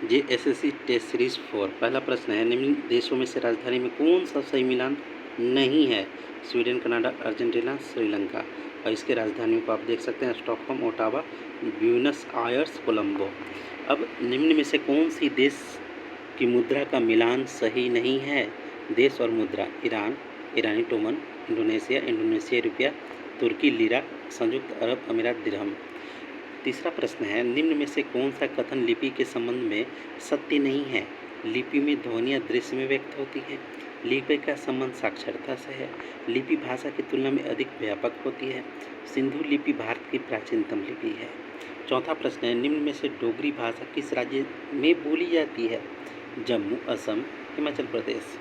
JSSC test series 4। पहला प्रश्न है, निम्न देशों में से राजधानी में कौन सा सही मिलान नहीं है? Sweden, Canada, Argentina, Sri Lanka. और इसके राजधानियों को आप देख सकते हैं, Stockholm, Ottawa, Buenos Aires, Colombo. अब निम्न में से कौन सी देश की मुद्रा का मिलान सही नहीं है? देश और मुद्रा: ईरान, ईरानी टोमन, इंडोनेशिया, इंडोनेशियाई रुपया, तुर्की लीरा, संयुक्त अरब अमीरात दिरहम। तीसरा प्रश्न है, निम्न में से कौन सा कथन लिपि के संबंध में सत्य नहीं है? लिपि में ध्वनियाँ दृश्य में व्यक्त होती है। लिपि का संबंध साक्षरता से है। लिपि भाषा की तुलना में अधिक व्यापक होती है। सिंधु लिपि भारत की प्राचीनतम लिपि है। चौथा प्रश्न है, निम्न में से डोगरी भाषा किस राज्य में बोली जाती है? जम्मू, असम, हिमाचल प्रदेश।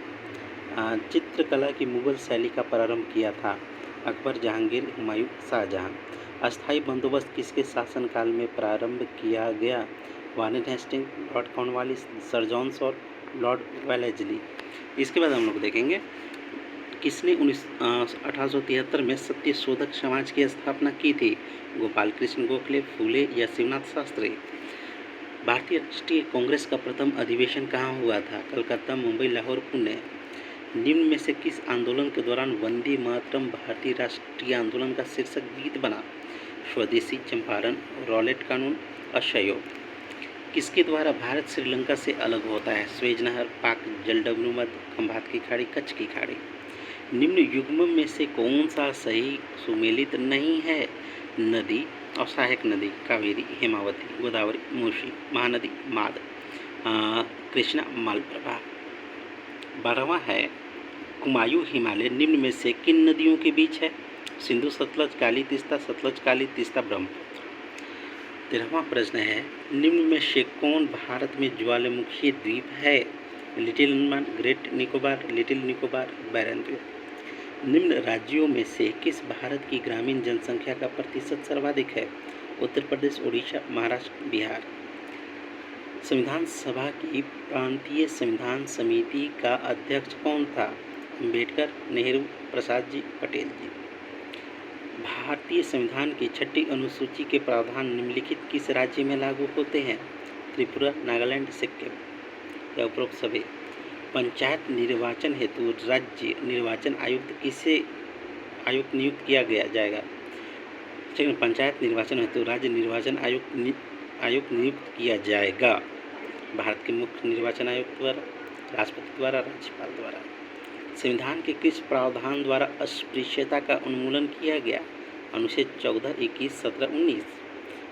चित्रकला की मुगल शैली का प्रारंभ किया था? अकबर, जहांगीर, हुमायूं, शाहजहां। अस्थायी बंदोबस्त किसके शासनकाल में प्रारंभ किया गया? Warren Hasting, Lord Cornwallis, sir Jones और लॉर्ड वेलेस्ली। इसके बाद हम लोग देखेंगे किसने 1873 में सत्यशोधक समाज की स्थापना की थी? गोपाल कृष्ण गोखले, फूले या शिवनाथ शास्त्री। भारतीय राष्ट्रीय कांग्रेस का प्रथम अधिवेशन कहाँ हुआ था? कलकत्ता, मुंबई, लाहौर, पुणे। निम्न में से किस आंदोलन के दौरान वंदे मातरम भारतीय राष्ट्रीय आंदोलन का शीर्षक गीत बना? स्वदेशी, चंपारण, रॉलेट कानून, असहयोग। किसके द्वारा भारत श्रीलंका से अलग होता है? स्वेज नहर, पाक जलडमरू मध्य, खंभात की खाड़ी, कच्छ की खाड़ी। निम्न युग्म में से कौन सा सही सुमेलित नहीं है? नदी और सहायक नदी: कावेरी, हेमावती, गोदावरी, मूसी। महानदी: माद, कृष्णा, मालप्रभा। 12वां है, कुमायूं हिमालय निम्न में से किन नदियों के बीच है? सिंधु, सतलज, काली, तीस्ता, सतलज, काली, तीस्ता, ब्रह्मपुत्र। 13वां प्रश्न है, निम्न में से कौन भारत में ज्वालामुखी द्वीप है? Little Andaman, great Nicobar, little Nicobar, Barren द्वीप। निम्न राज्यों में से किस भारत की ग्रामीण जनसंख्या का प्रतिशत सर्वाधिक है? उत्तर प्रदेश, उड़ीसा, महाराष्ट्र, बिहार। संविधान सभा की प्रांतीय संविधान समिति का अध्यक्ष कौन था? अम्बेडकर, नेहरू, प्रसाद जी, पटेल जी। भारतीय संविधान की 6ठी अनुसूची के प्रावधान निम्नलिखित किस राज्य में लागू होते हैं? त्रिपुरा, नागालैंड, सिक्किम या उपरोक्त सभी। पंचायत निर्वाचन हेतु राज्य निर्वाचन आयुक्त नियुक्त किया जाएगा? पंचायत निर्वाचन हेतु राज्य निर्वाचन आयुक्त नियुक्त किया जाएगा भारत के मुख्य निर्वाचन आयुक्त द्वारा, राष्ट्रपति द्वारा, राज्यपाल द्वारा। संविधान के किस प्रावधान द्वारा अस्पृश्यता का उन्मूलन किया गया? अनुच्छेद 14, 21, 17, 19।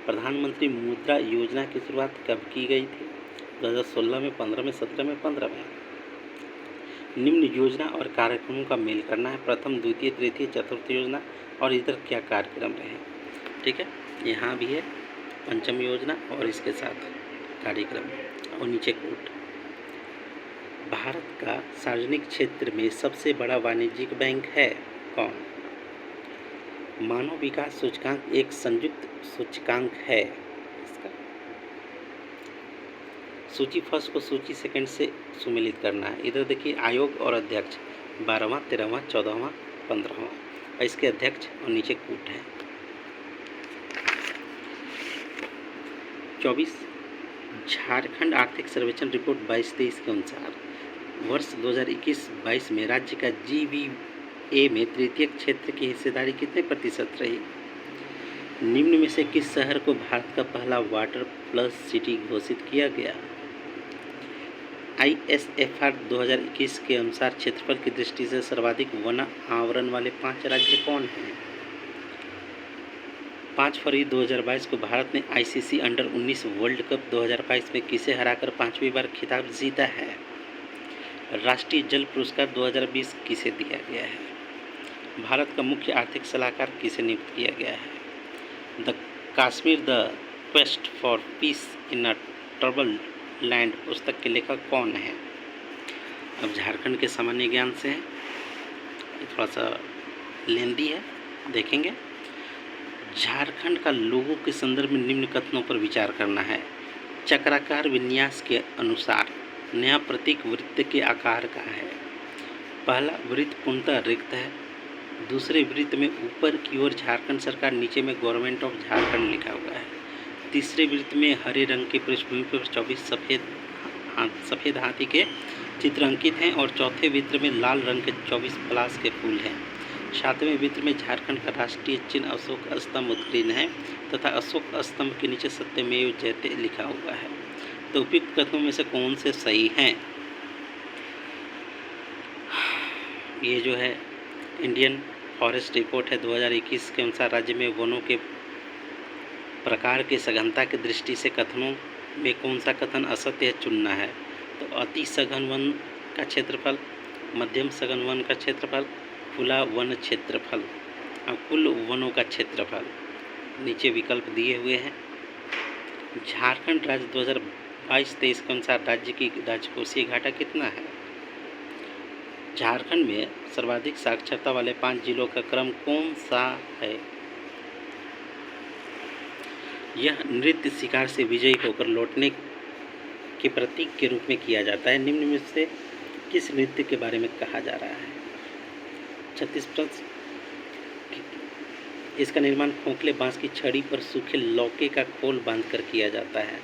प्रधानमंत्री मुद्रा योजना की शुरुआत कब की गई थी? 2016 में, 15 में, 17 में, 15 में। निम्न योजना और कार्यक्रमों का मेल करना है: प्रथम, द्वितीय, तृतीय, चतुर्थ योजना और इधर क्या कार्यक्रम रहे। ठीक है, यहाँ भी है पंचम योजना और इसके साथ कार्यक्रम और नीचे कोट। भारत का सार्वजनिक क्षेत्र में सबसे बड़ा वाणिज्यिक बैंक है कौन? मानव विकास सूचकांक एक संयुक्त सूचकांक है। इसका सूची फर्स्ट को सूची सेकंड से सुमेलित करना है। इधर देखिए आयोग और अध्यक्ष 12वां, 13वां, 14वां, 15वां। इसके अध्यक्ष और नीचे कूट है। 24 झारखंड आर्थिक सर्वेक्षण रिपोर्ट 22-23 के अनुसार वर्ष 2021-22 में राज्य का GVA में तृतीय क्षेत्र की हिस्सेदारी कितने प्रतिशत रही? निम्न में से किस शहर को भारत का पहला वाटर प्लस सिटी घोषित किया गया? ISFR 2021 के अनुसार क्षेत्रफल की दृष्टि से सर्वाधिक वन आवरण वाले 5 राज्य कौन हैं? 5 फरवरी 2022 को भारत ने ICC अंडर 19 वर्ल्ड कप 2022 में किसे हराकर 5वीं बार खिताब जीता है? राष्ट्रीय जल पुरस्कार 2020 किसे दिया गया है? भारत का मुख्य आर्थिक सलाहकार किसे नियुक्त किया गया है? The Kashmir the quest for piece in a trouble land पुस्तक के लेखक कौन है? अब झारखंड के सामान्य ज्ञान से है, थोड़ा सा लेंदी है, देखेंगे। झारखंड का लोगों के संदर्भ में निम्न कथनों पर विचार करना है। चक्राकार विन्यास के अनुसार नया प्रतीक वृत्त के आकार का है। पहला वृत्त पूर्णतः रिक्त है। दूसरे वृत्त में ऊपर की ओर झारखंड सरकार, नीचे में गवर्नमेंट ऑफ झारखंड लिखा हुआ है। तीसरे वृत्त में हरे रंग की पृष्ठभूमि पर 24 सफ़ेद हाथी के चित्र अंकित हैं और चौथे वृत्त में लाल रंग के 24 पलाश के फूल हैं। सातवें वृत्त में झारखंड का राष्ट्रीय चिन्ह अशोक स्तंभ उत्कीर्ण है तथा अशोक स्तंभ के नीचे सत्यमेव जयते लिखा हुआ है। तो उपयुक्त कथनों में से कौन से सही हैं? ये जो है इंडियन फॉरेस्ट रिपोर्ट है 2021 के अनुसार राज्य में वनों के प्रकार के सघनता की दृष्टि से कथनों में कौन सा कथन असत्य चुनना है? तो अति सघन वन का क्षेत्रफल, मध्यम सघन वन का क्षेत्रफल, खुला वन क्षेत्रफल और कुल वनों का क्षेत्रफल नीचे विकल्प दिए हुए हैं। झारखंड राज्य 2022-23 के अनुसार राज्य की राजकोषीय घाटा कितना है? झारखंड में सर्वाधिक साक्षरता वाले 5 जिलों का क्रम कौन सा है? यह नृत्य शिकार से विजयी होकर लौटने के प्रतीक के रूप में किया जाता है। निम्न में से किस नृत्य के बारे में कहा जा रहा है? 36 प्रश्न। इसका निर्माण खोखले बांस की छड़ी पर सूखे लौके का खोल बांधकर किया जाता है।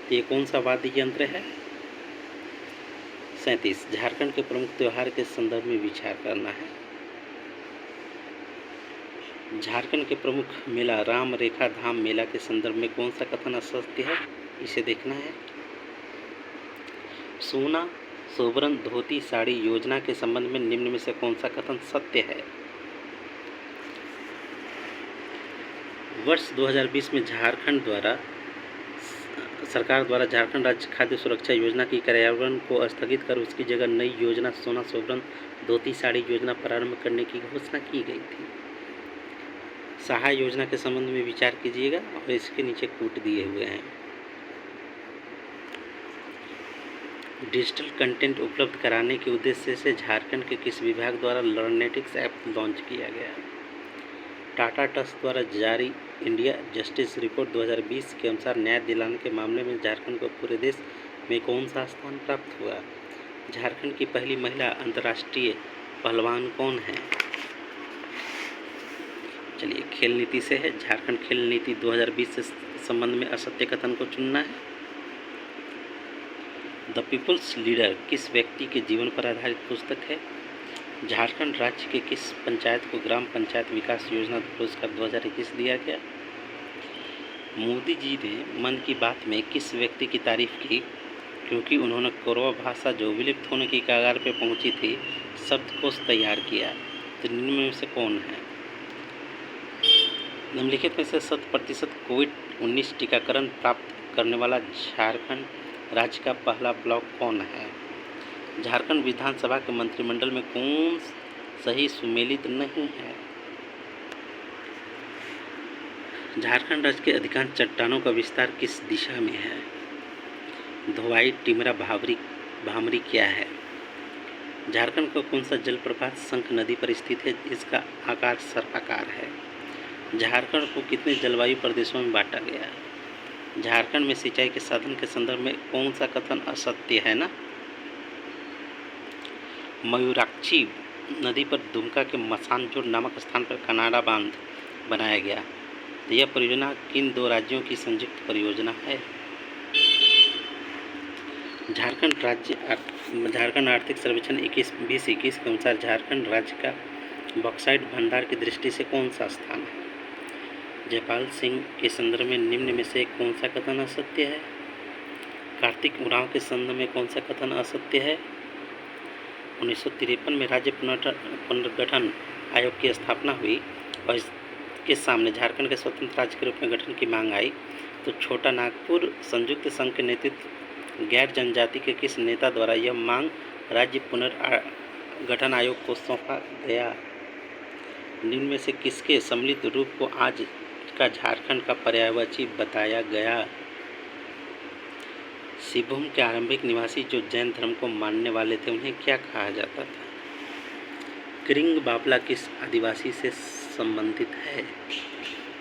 तो ये कौन सा वाद्य यंत्र है? 37 झारखंड के प्रमुख त्योहार के संदर्भ में विचार करना है। झारखंड के प्रमुख मेला राम रेखा धाम मेला के संदर्भ में कौन सा कथन असत्य है? इसे देखना है। सोना सोबरन धोती साड़ी योजना के संबंध में निम्न में से कौन सा कथन सत्य है? वर्ष 2020 में सरकार द्वारा झारखंड राज्य खाद्य सुरक्षा योजना की कार्यान्वयन को स्थगित कर उसकी जगह नई योजना सोना सोबरन धोती साड़ी योजना प्रारंभ करने की घोषणा की गई थी। सहाय योजना के संबंध में विचार कीजिएगा और इसके नीचे कूट दिए हुए हैं। डिजिटल कंटेंट उपलब्ध कराने के उद्देश्य से झारखंड के किस विभाग द्वारा लर्नेटिक्स ऐप लॉन्च किया गया? टाटा ट्रस्ट द्वारा जारी इंडिया जस्टिस रिपोर्ट 2020 के अनुसार न्याय दिलाने के मामले में झारखंड को पूरे देश में कौन सा स्थान प्राप्त हुआ? झारखंड की पहली महिला अंतर्राष्ट्रीय पहलवान कौन है? चलिए खेल नीति से है। झारखंड खेल नीति 2020 से संबंध में असत्य कथन को चुनना है। द पीपुल्स लीडर किस व्यक्ति के जीवन पर आधारित पुस्तक है? झारखंड राज्य के किस पंचायत को ग्राम पंचायत विकास योजना पुरस्कार 2021 दिया गया? मोदी जी ने मन की बात में किस व्यक्ति की तारीफ की क्योंकि उन्होंने कोरवा भाषा जो विलुप्त होने की कगार पर पहुंची थी शब्दकोश तैयार किया? तो निम्न में से कौन है? निम्नलिखित में से 100% कोविड-19 टीकाकरण प्राप्त करने वाला झारखंड राज्य का पहला ब्लॉक कौन है? झारखंड विधानसभा के मंत्रिमंडल में कौन सही सुमेलित नहीं है? झारखंड राज्य के अधिकांश चट्टानों का विस्तार किस दिशा में है? धोवाई टिमरा भामरी क्या है? झारखंड का कौन सा जलप्रपात शंख नदी पर स्थित है? इसका आकार सर्पाकार है। झारखंड को कितने जलवायु प्रदेशों में बांटा गया है? झारखंड में सिंचाई के साधन के संदर्भ में कौन सा कथन असत्य है ना? मयूराक्षी नदी पर दुमका के मसानजोड़ नामक स्थान पर कनाडा बांध बनाया गया। तो यह परियोजना किन 2 राज्यों की संयुक्त परियोजना है? झारखंड आर्थिक सर्वेक्षण 2021 के अनुसार झारखंड राज्य का बॉक्साइट भंडार की दृष्टि से कौन सा स्थान है? जयपाल सिंह के संदर्भ में निम्न में से कौन सा कथन असत्य है? कार्तिक उरांव के संदर्भ में कौन सा कथन असत्य है? 1953 में राज्य पुनर्गठन आयोग की स्थापना हुई और इसके सामने झारखंड के स्वतंत्र राज्य के रूप में गठन की मांग आई तो छोटा नागपुर संयुक्त संघ के नेतृत्व गैर जनजाति के किस नेता द्वारा यह मांग राज्य पुनर्गठन आयोग को सौंपा गया? निम्न में से किसके सम्मिलित रूप को आज का झारखंड का पर्यायवाची बताया गया? सिंहभूम के आरंभिक निवासी जो जैन धर्म को मानने वाले थे उन्हें क्या कहा जाता था? क्रिंग बापला किस आदिवासी से संबंधित है?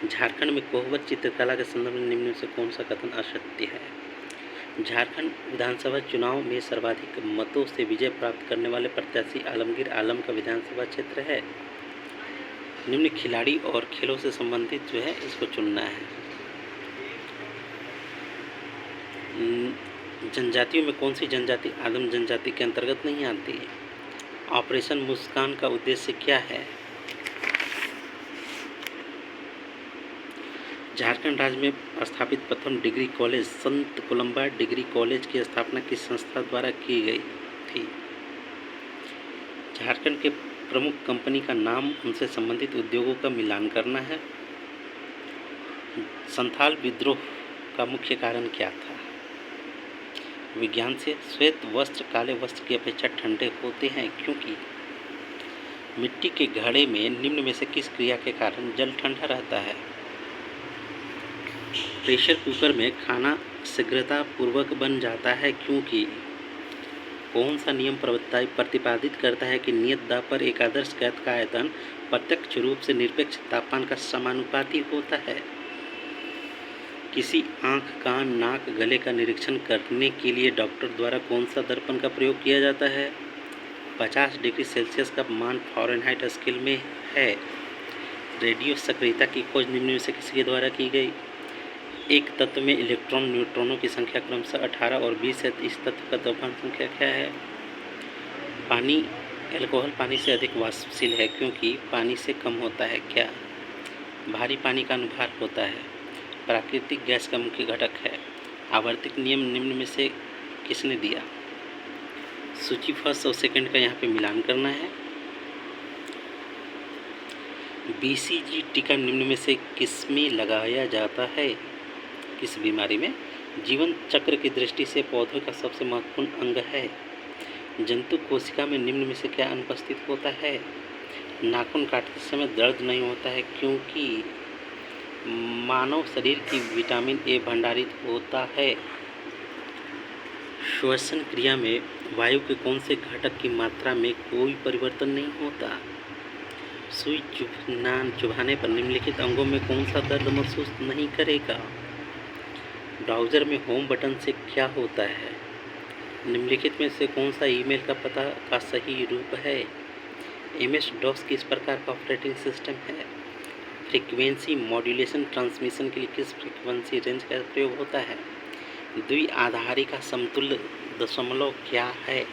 झारखंड में कोहबर चित्रकला के संदर्भ में निम्न से कौन सा कथन असत्य है? झारखंड विधानसभा चुनाव में सर्वाधिक मतों से विजय प्राप्त करने वाले प्रत्याशी आलमगीर आलम का विधानसभा क्षेत्र है। निम्न खिलाड़ी और खेलों से संबंधित जो है इसको चुनना है। जनजातियों में कौन सी जनजाति आदिम जनजाति के अंतर्गत नहीं आती है? ऑपरेशन मुस्कान का उद्देश्य क्या है? झारखंड राज्य में स्थापित प्रथम डिग्री कॉलेज संत कोलम्बा डिग्री कॉलेज की स्थापना किस संस्था द्वारा की गई थी? झारखंड के प्रमुख कंपनी का नाम उनसे संबंधित उद्योगों का मिलान करना है। संथाल विद्रोह का मुख्य कारण क्या था? विज्ञान से श्वेत वस्त्र काले वस्त्र की अपेक्षा ठंडे होते हैं क्योंकि मिट्टी के घड़े में निम्न में से किस क्रिया के कारण जल ठंडा रहता है? प्रेशर कुकर में खाना शीघ्रतापूर्वक बन जाता है क्योंकि कौन सा नियम प्रतिपादित करता है कि नियत दाब पर एक आदर्श गैस का आयतन प्रत्यक्ष रूप से निरपेक्ष तापमान का समानुपाती होता है? किसी आँख कान नाक गले का निरीक्षण करने के लिए डॉक्टर द्वारा कौन सा दर्पण का प्रयोग किया जाता है? 50 डिग्री सेल्सियस का मान फ़ारेनहाइट स्केल में है। रेडियो सक्रियता की खोज निम्न में से किसके द्वारा की गई? एक तत्व में इलेक्ट्रॉन न्यूट्रॉनों की संख्या क्रमशः 18 और 20 है। इस तत्व का द्रव्यमान संख्या क्या है? पानी अल्कोहल पानी से अधिक वाष्पशील है क्योंकि पानी से कम होता है। क्या भारी पानी का अनुभार होता है? प्राकृतिक गैस का मुख्य घटक है। आवर्तिक नियम निम्न में से किसने दिया? सूची फर्स्ट और सेकंड का यहाँ पे मिलान करना है। BCG टीका निम्न में से किसमें लगाया जाता है? किस बीमारी में? जीवन चक्र की दृष्टि से पौधों का सबसे महत्वपूर्ण अंग है। जंतु कोशिका में निम्न में से क्या अनुपस्थित होता है? नाखून काटते समय दर्द नहीं होता है क्योंकि मानव शरीर की विटामिन ए भंडारित होता है। श्वसन क्रिया में वायु के कौन से घटक की मात्रा में कोई परिवर्तन नहीं होता? सुई चुभाने पर निम्नलिखित अंगों में कौन सा दर्द महसूस नहीं करेगा? ब्राउज़र में होम बटन से क्या होता है? निम्नलिखित में से कौन सा ईमेल का पता का सही रूप है? MS DOS किस प्रकार का ऑपरेटिंग सिस्टम है? फ्रीक्वेंसी मॉड्यूलेशन ट्रांसमिशन के लिए किस फ्रीक्वेंसी रेंज का प्रयोग होता है? द्विआधारी का समतुल्य दशमलव क्या है?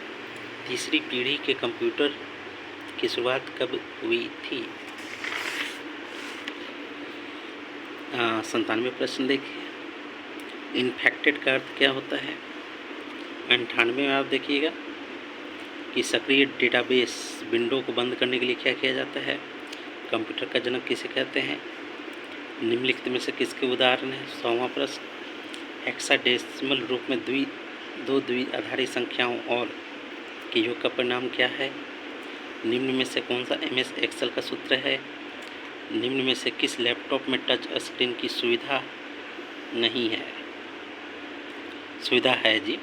तीसरी पीढ़ी के कंप्यूटर की शुरुआत कब हुई थी? 97 प्रश्न देखिए। इन्फेक्टेड का अर्थ क्या होता है? 98 में आप देखिएगा कि सक्रिय डेटाबेस विंडो को बंद करने के लिए क्या किया जाता है? कंप्यूटर का जनक किसे कहते हैं? निम्नलिखित में से किसके उदाहरण है? 100वां प्रश्न। हेक्साडेसिमल रूप में दो द्विआधारी संख्याओं और के योग का परिणाम क्या है? निम्न में से कौन सा MS एक्सेल का सूत्र है? निम्न में से किस लैपटॉप में टच स्क्रीन की सुविधा नहीं है? सुविधा है जी।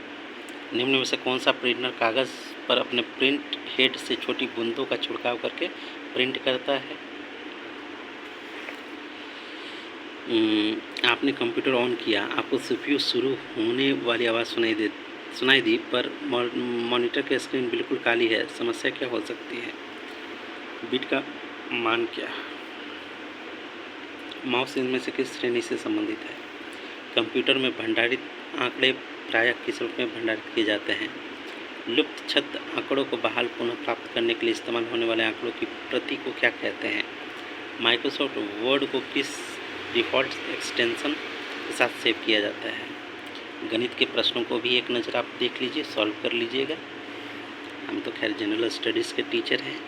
निम्न में से कौन सा प्रिंटर कागज़ पर अपने प्रिंट हेड से छोटी बूंदों का छिड़काव करके प्रिंट करता है? आपने कंप्यूटर ऑन किया, आपको CPU शुरू होने वाली आवाज़ सुनाई दी पर मॉनिटर की स्क्रीन बिल्कुल काली है। समस्या क्या हो सकती है? बिट का मान क्या? माउस इनमें से किस श्रेणी से संबंधित है? कंप्यूटर में भंडारित आंकड़े प्रायः किस रूप में भंडारित किए जाते हैं? लुप्त छद्म आंकड़ों को बहाल पुनः प्राप्त करने के लिए इस्तेमाल होने वाले आंकड़ों की प्रति को क्या कहते हैं? माइक्रोसॉफ्ट वर्ड को किस डिफ़ॉल्ट एक्सटेंशन के साथ सेव किया जाता है? गणित के प्रश्नों को भी एक नज़र आप देख लीजिए, सॉल्व कर लीजिएगा। हम तो खैर जनरल स्टडीज़ के टीचर हैं।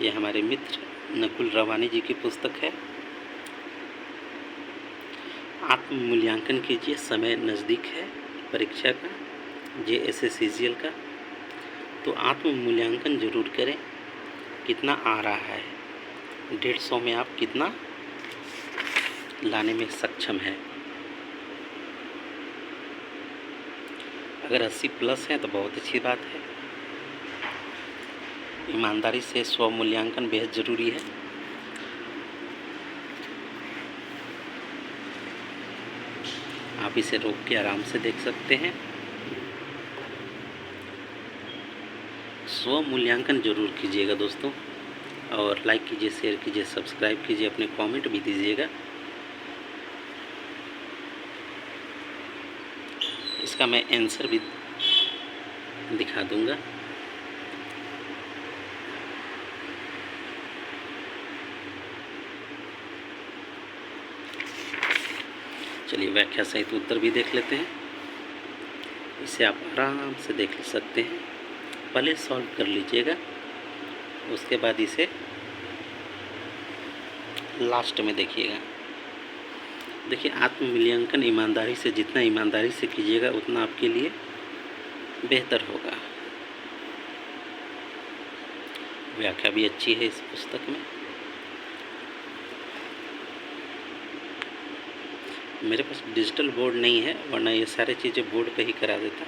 ये हमारे मित्र नकुल रवानी जी की पुस्तक है। आत्म मूल्यांकन कीजिए, समय नज़दीक है परीक्षा का, JSS-CGL का, तो आत्म मूल्यांकन ज़रूर करें। कितना आ रहा है? 150 में आप कितना लाने में सक्षम है? अगर 80 प्लस हैं तो बहुत अच्छी बात है। ईमानदारी से स्व मूल्यांकन बेहद ज़रूरी है। आप इसे रोक के आराम से देख सकते हैं। स्व मूल्यांकन जरूर कीजिएगा दोस्तों, और लाइक कीजिए, शेयर कीजिए, सब्सक्राइब कीजिए, अपने कमेंट भी दीजिएगा। इसका मैं आंसर भी दिखा दूंगा। चलिए व्याख्या सहित उत्तर भी देख लेते हैं। इसे आप आराम से देख सकते हैं, पहले सॉल्व कर लीजिएगा, उसके बाद इसे लास्ट में देखिएगा। देखिए, आत्म मूल्यांकन ईमानदारी से, जितना ईमानदारी से कीजिएगा उतना आपके लिए बेहतर होगा। व्याख्या भी अच्छी है इस पुस्तक में। मेरे पास डिजिटल बोर्ड नहीं है, वरना ये सारी चीज़ें बोर्ड पे ही करा देता।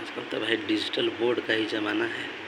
आजकल तो भाई डिजिटल बोर्ड का ही ज़माना है।